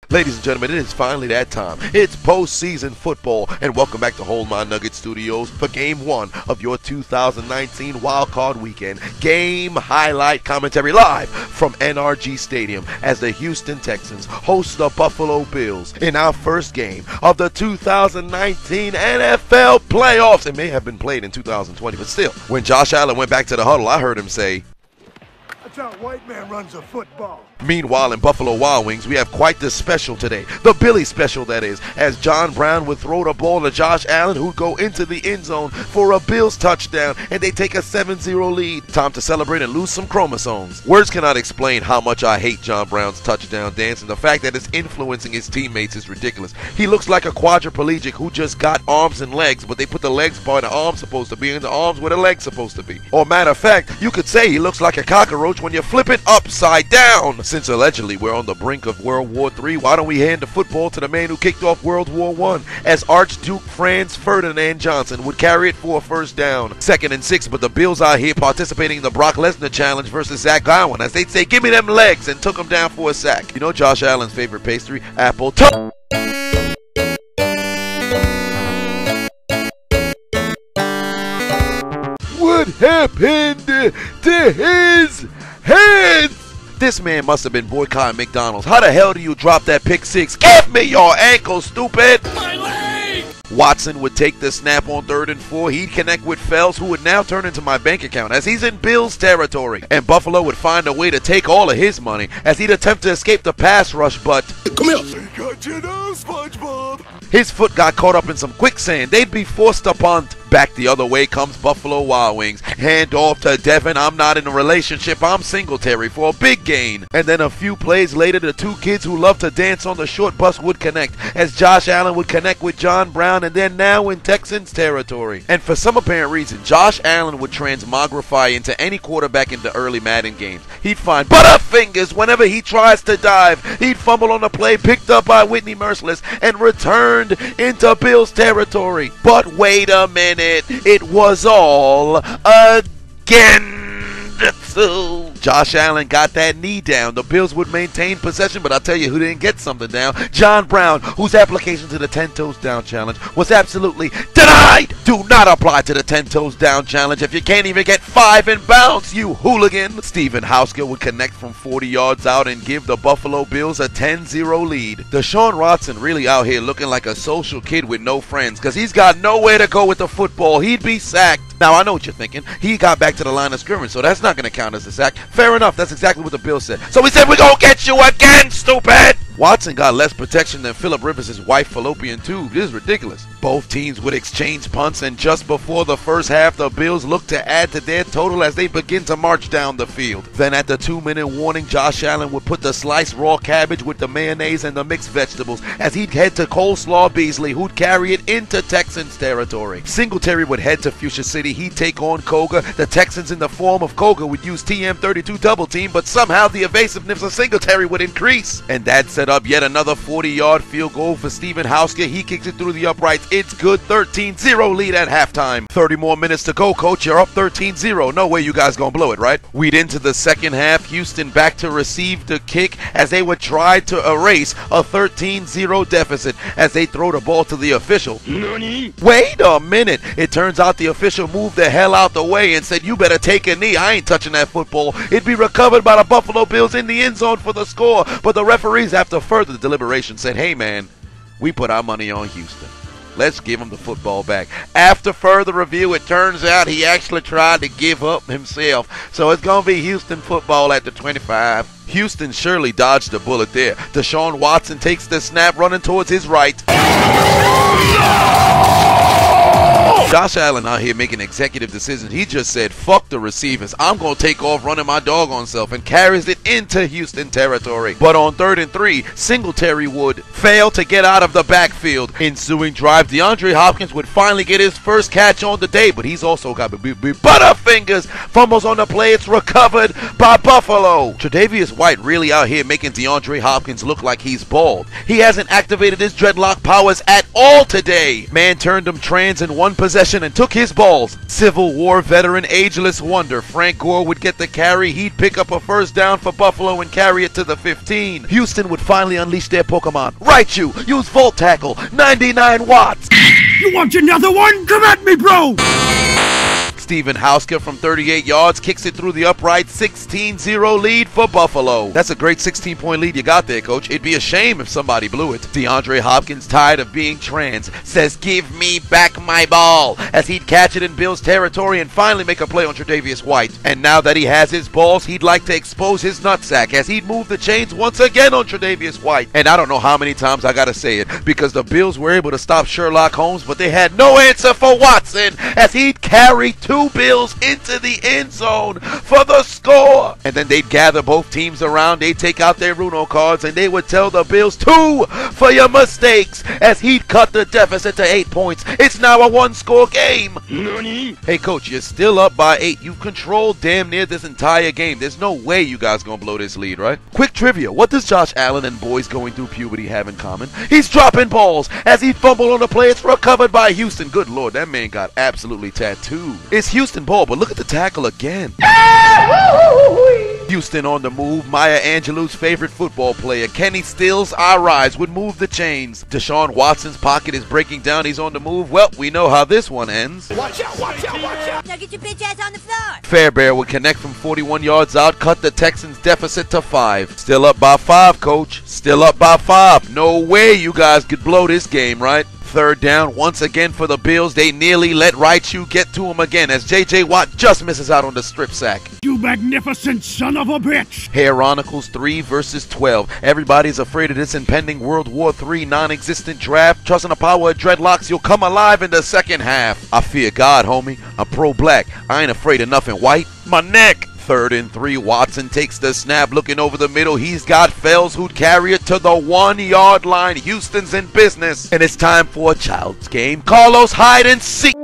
Ladies and gentlemen, it is finally that time. It's postseason football, and welcome back to Hold My Nugget Studios for Game 1 of your 2019 Wildcard Weekend. Game highlight commentary live from NRG Stadium as the Houston Texans host the Buffalo Bills in our first game of the 2019 NFL playoffs. It may have been played in 2020, but still, when Josh Allen went back to the huddle, I heard him say, "That's how a white man runs a football." Meanwhile, in Buffalo Wild Wings, we have quite the special today. The Billy special, that is, as John Brown would throw the ball to Josh Allen, who'd go into the end zone for a Bills touchdown, and they take a 7-0 lead. Time to celebrate and lose some chromosomes. Words cannot explain how much I hate John Brown's touchdown dance, and the fact that it's influencing his teammates is ridiculous. He looks like a quadriplegic who just got arms and legs, but they put the legs where the arm's supposed to be and the arms where the leg's supposed to be. Or matter of fact, you could say he looks like a cockroach when you flip it upside down. Since allegedly we're on the brink of World War III, why don't we hand the football to the man who kicked off World War I, as Archduke Franz Ferdinand Johnson would carry it for a first down. 2nd and 6, but the Bills out here participating in the Brock Lesnar challenge versus Zach Gowen, as they'd say, "Give me them legs," and took him down for a sack. You know Josh Allen's favorite pastry? Apple toast. What happened to his hands? This man must have been boycotting McDonald's. How the hell do you drop that pick six? Give me your ankle, stupid! My leg! Watson would take the snap on 3rd and 4. He'd connect with Fells, who would now turn into my bank account as he's in Bills territory. And Buffalo would find a way to take all of his money as he'd attempt to escape the pass rush, but come here. They got you now, SpongeBob. His foot got caught up in some quicksand. They'd be forced to punt. Back the other way comes Buffalo Wild Wings. Hand off to Devin. I'm not in a relationship. I'm Singletary for a big gain. And then a few plays later, the two kids who love to dance on the short bus would connect as Josh Allen would connect with John Brown, and they're now in Texans territory. And for some apparent reason, Josh Allen would transmogrify into any quarterback in the early Madden games. He'd find butterfingers whenever he tries to dive. He'd fumble on the play picked up by Whitney Merciless and returned into Bills territory. But wait a minute. It was all again. Josh Allen got that knee down. The Bills would maintain possession, but I'll tell you who didn't get something down. John Brown, whose application to the 10 toes down challenge was absolutely denied. Do not apply to the 10 toes down challenge if you can't even get 5 in bounds, you hooligan. Stephen Hausker would connect from 40 yards out and give the Buffalo Bills a 10-0 lead. Deshaun Watson really out here looking like a social kid with no friends because he's got nowhere to go with the football. He'd be sacked. Now, I know what you're thinking. He got back to the line of scrimmage, so that's not going to count as a sack. Fair enough. That's exactly what the Bills said. So we said, "We're going to get you again, stupid!" Watson got less protection than Philip Rivers' wife fallopian tube. This is ridiculous. Both teams would exchange punts, and just before the first half, the Bills looked to add to their total as they begin to march down the field. Then at the 2-minute warning, Josh Allen would put the sliced raw cabbage with the mayonnaise and the mixed vegetables as he'd head to Coleslaw Beasley, who'd carry it into Texans territory. Singletary would head to Fuchsia City. He'd take on Koga. The Texans, in the form of Koga, would use TM32 double team, but somehow the evasiveness of Singletary would increase. And that set up yet another 40-yard field goal for Stephen Hausker. He kicks it through the uprights. It's good. 13-0 lead at halftime. 30 more minutes to go, coach. You're up 13-0. No way you guys gonna blow it, right? We'd into the second half. Houston back to receive the kick as they would try to erase a 13-0 deficit as they throw the ball to the official. Nani? Wait a minute. It turns out the official moved the hell out the way and said, "You better take a knee. I ain't touching that football." It'd be recovered by the Buffalo Bills in the end zone for the score, but the referees, after further deliberation, said, "Hey man, we put our money on Houston. Let's give him the football back." After further review, it turns out he actually tried to give up himself. So it's going to be Houston football at the 25. Houston surely dodged a bullet there. Deshaun Watson takes the snap, running towards his right. Josh Allen out here making executive decisions. He just said, "Fuck the receivers. I'm going to take off running my doggone self," and carries it into Houston territory. But on 3rd and 3, Singletary would fail to get out of the backfield. Ensuing drive, DeAndre Hopkins would finally get his first catch on the day, but he's also got butterfingers. Fumbles on the play. It's recovered by Buffalo. Tre'Davious White really out here making DeAndre Hopkins look like he's bald. He hasn't activated his dreadlock powers at all today. Man turned him trans in one possession possession and took his balls. Civil War veteran, ageless wonder, Frank Gore would get the carry. He'd pick up a first down for Buffalo and carry it to the 15. Houston would finally unleash their Pokemon. Raichu, use Volt Tackle, 99 watts. You want another one? Come at me, bro! Steven Hauska from 38 yards kicks it through the upright, 16-0 lead for Buffalo. That's a great 16-point lead you got there, coach. It'd be a shame if somebody blew it. DeAndre Hopkins, tired of being trans, says, "Give me back my ball," as he'd catch it in Bills territory and finally make a play on Tre'Davious White. And now that he has his balls, he'd like to expose his nutsack as he'd move the chains once again on Tre'Davious White. And I don't know how many times I gotta say it, because the Bills were able to stop Sherlock Holmes, but they had no answer for Watson as he'd carry two Bills into the end zone for the score. And then they'd gather both teams around, they'd take out their Runo cards, and they would tell the Bills, 2 for your mistakes, as he'd cut the deficit to 8 points. It's now a one-score game. Nani? Hey, coach, you're still up by 8. You've controlled damn near this entire game. There's no way you guys gonna blow this lead, right? Quick trivia, what does Josh Allen and boys going through puberty have in common? He's dropping balls as he fumbled on the play. It's recovered by Houston. Good Lord, that man got absolutely tattooed. It's Houston ball, but look at the tackle again. Houston on the move. Maya Angelou's favorite football player, Kenny Stills, our rise, would move the chains. Deshaun Watson's pocket is breaking down. He's on the move. Well, we know how this one ends. Watch out, watch out, watch out! Now get your bitch ass on the floor! Fairbairn would connect from 41 yards out, cut the Texans' deficit to 5. Still up by 5, coach. Still up by 5. No way you guys could blow this game, right? Third down once again for the Bills. They nearly let Raichu get to him again as J.J. Watt just misses out on the strip sack. You magnificent son of a bitch! Haironicals 3 versus 12. Everybody's afraid of this impending World War III non-existent draft. Trusting the power of dreadlocks, you'll come alive in the second half. I fear God, homie. I'm pro-black. I ain't afraid of nothing white. My neck! 3rd and 3, Watson takes the snap, looking over the middle. He's got Fells who'd carry it to the 1-yard line. Houston's in business, and it's time for a child's game. Carlos, hide and seek.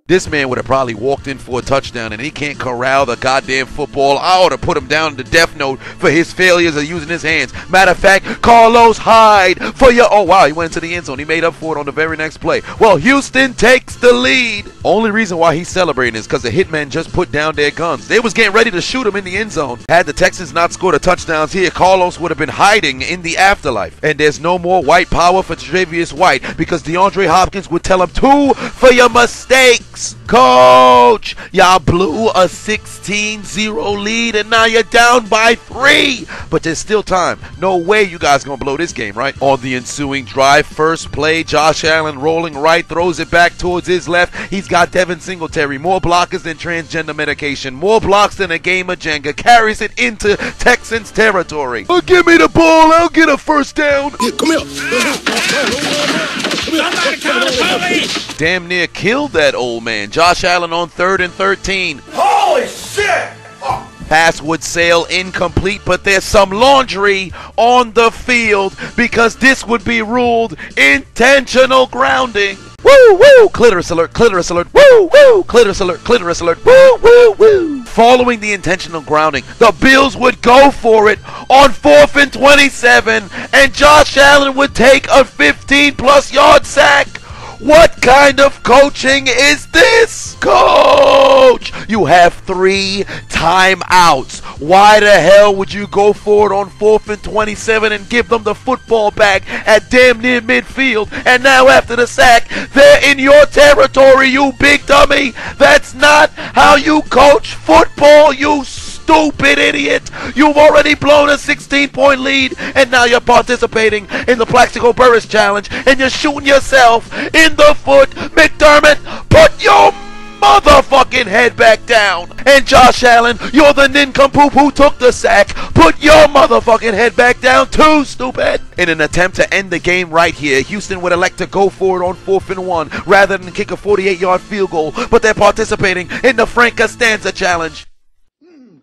This man would have probably walked in for a touchdown, and he can't corral the goddamn football. I ought to put him down to death note for his failures of using his hands. Matter of fact, Carlos Hyde for your... Oh, wow, he went into the end zone. He made up for it on the very next play. Well, Houston takes the lead. Only reason why he's celebrating is because the hitmen just put down their guns. They was getting ready to shoot him in the end zone. Had the Texans not scored the touchdowns here, Carlos would have been hiding in the afterlife. And there's no more white power for Tre'Davious White because DeAndre Hopkins would tell him 2 for your mistakes. Coach, y'all blew a 16-0 lead and now you're down by 3. But there's still time. No way you guys gonna blow this game, right? On the ensuing drive, first play, Josh Allen rolling right, throws it back towards his left. He's got Devin Singletary. More blockers than transgender medication. More blocks than a game of Jenga. Carries it into Texans territory. Oh, give me the ball. I'll get a first down. Yeah, come here. Damn near killed that old man. Josh Allen on 3rd and 13. Holy shit! Oh. Pass would sail incomplete, but there's some laundry on the field because this would be ruled intentional grounding. Woo, woo, clitoris alert, woo, woo, clitoris alert, woo, woo, woo. Following the intentional grounding, the Bills would go for it on 4th and 27, and Josh Allen would take a 15-plus yard sack. What kind of coaching is this? Coach, you have 3 timeouts. Why the hell would you go for it on 4th and 27 and give them the football back at damn near midfield? And now after the sack, they're in your territory, you big dummy. That's not how you coach football, you stupid idiot. You've already blown a 16-point lead, and now you're participating in the Plaxico Burress Challenge, and you're shooting yourself in the foot. McDermott, put your motherfucking head back down. And Josh Allen, you're the nincompoop who took the sack. Put your motherfucking head back down too, stupid. In an attempt to end the game right here, Houston would elect to go for it on 4th and 1 rather than kick a 48-yard field goal, but they're participating in the Frank Costanza Challenge.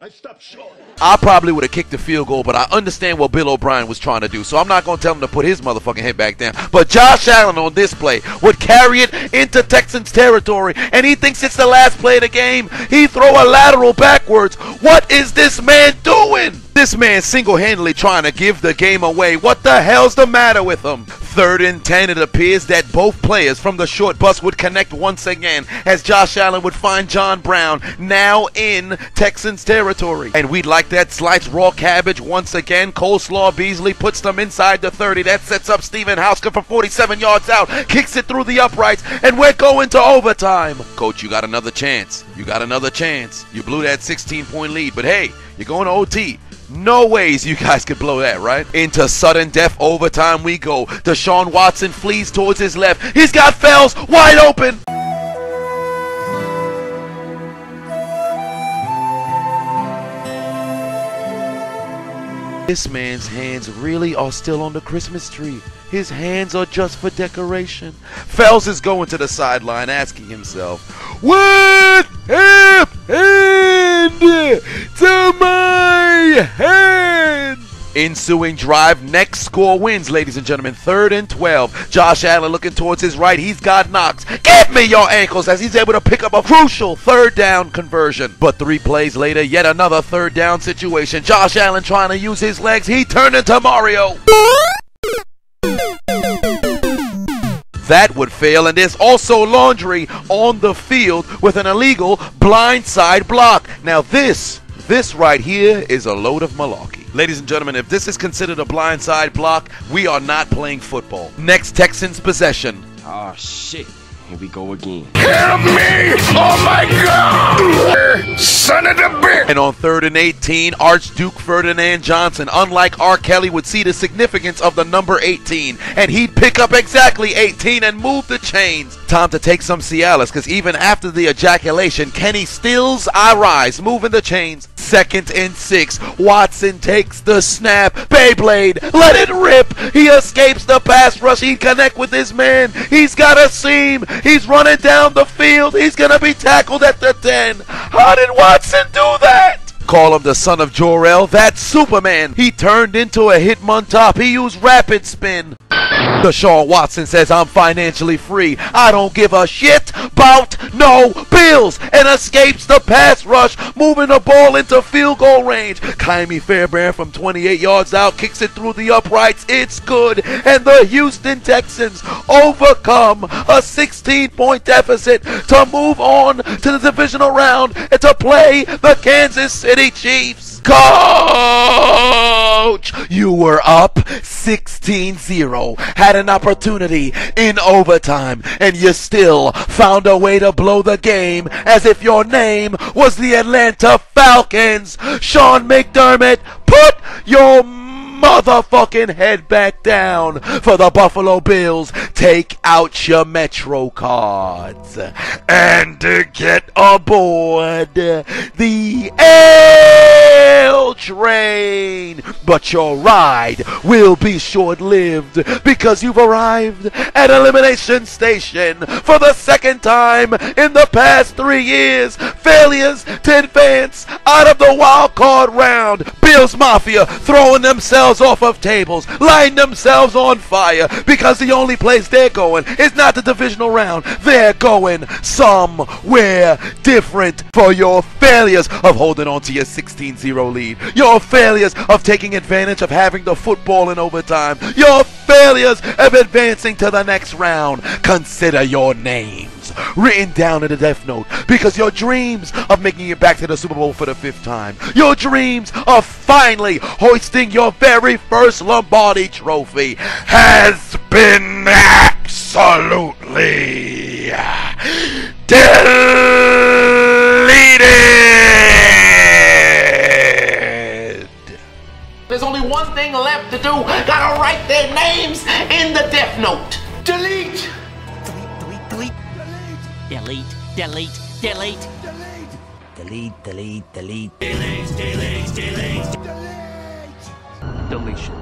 I stopped short. I probably would have kicked the field goal, but I understand what Bill O'Brien was trying to do, so I'm not going to tell him to put his motherfucking head back down. But Josh Allen on this play would carry it into Texans territory, and he thinks it's the last play of the game. He throw a lateral backwards. What is this man doing? This man single-handedly trying to give the game away. What the hell's the matter with him? 3rd and 10, it appears that both players from the short bus would connect once again as Josh Allen would find John Brown, now in Texans territory. And we'd like that slice raw cabbage once again. Coleslaw Beasley puts them inside the 30. That sets up Steven Hausker for 47 yards out, kicks it through the uprights, and we're going to overtime. Coach, you got another chance. You got another chance. You blew that 16-point lead, but hey, you're going to OT. No ways you guys could blow that, right? Into sudden death overtime we go. Deshaun Watson flees towards his left. He's got Fells wide open. This man's hands really are still on the Christmas tree. His hands are just for decoration. Fells is going to the sideline asking himself, what happened to my hands? Ensuing drive, next score wins, ladies and gentlemen. 3rd and 12. Josh Allen looking towards his right. He's got Knox. Give me your ankles as he's able to pick up a crucial 3rd down conversion. But 3 plays later, yet another 3rd down situation. Josh Allen trying to use his legs. He turned into Mario. That would fail, and there's also laundry on the field with an illegal blindside block. Now this right here is a load of malarkey. Ladies and gentlemen, if this is considered a blindside block, we are not playing football. Next Texans possession. Oh shit, here we go again. Help me! Oh my God! Son of a bitch! And on 3rd and 18, Archduke Ferdinand Johnson, unlike R. Kelly, would see the significance of the number 18, and he'd pick up exactly 18 and move the chains. Time to take some Cialis, because even after the ejaculation, Kenny Stills, I rise, moving the chains. 2nd and 6, Watson takes the snap. Beyblade, let it rip. He escapes the pass rush. He connect with his man. He's got a seam. He's running down the field. He's going to be tackled at the 10. How did Watson do that? Call him the son of Jor-El. That's Superman. He turned into a Hitmontop. He used rapid spin. Deshaun Watson says, I'm financially free. I don't give a shit about no bills, and escapes the pass rush, moving the ball into field goal range. Kaimi Fairbairn from 28 yards out kicks it through the uprights. It's good, and the Houston Texans overcome a 16-point deficit to move on to the divisional round and to play the Kansas City Chiefs. Coach, you were up 16-0, had an opportunity in overtime, and you still found a way to blow the game as if your name was the Atlanta Falcons. Sean McDermott, put your motherfucking head back down for the Buffalo Bills. Take out your Metro cards and get aboard the L train. But your ride will be short-lived because you've arrived at Elimination Station for the 2nd time in the past 3 years. Failures to advance out of the wild card round. Bills Mafia throwing themselves off of tables, lighting themselves on fire because the only place they're going is not the divisional round. They're going somewhere different. For your failures of holding on to your 16-0 lead, your failures of taking advantage of having the football in overtime, your failures of advancing to the next round, consider your names written down in the death note, because your dreams of making it back to the Super Bowl for the 5th time, your dreams of finally hoisting your very first Lombardi trophy has been absolutely deleted. There's only one thing left to do. Gotta write their names in the death note. Delete! Delete. Delete. Delete. Delete. Delete. Delete. Delete. Deletion.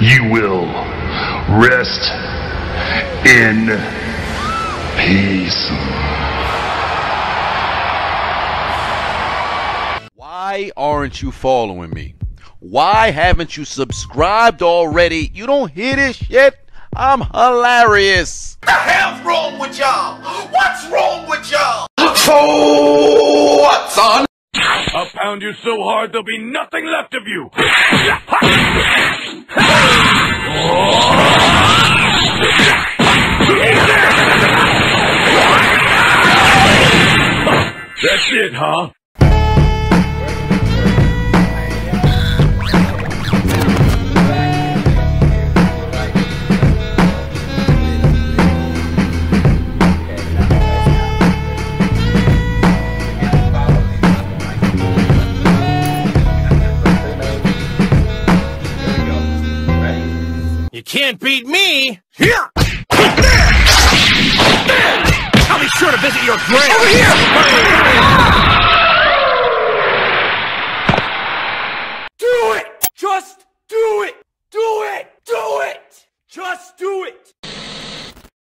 you will rest in peace. Why aren't you following me? Why haven't you subscribed already? You don't hear this shit? I'm hilarious. What the hell's wrong with y'all? What's wrong with y'all? So what, son? I'll pound you so hard there'll be nothing left of you. That's it, huh? You can't beat me! Here! I'll be sure to visit your grave! Over here!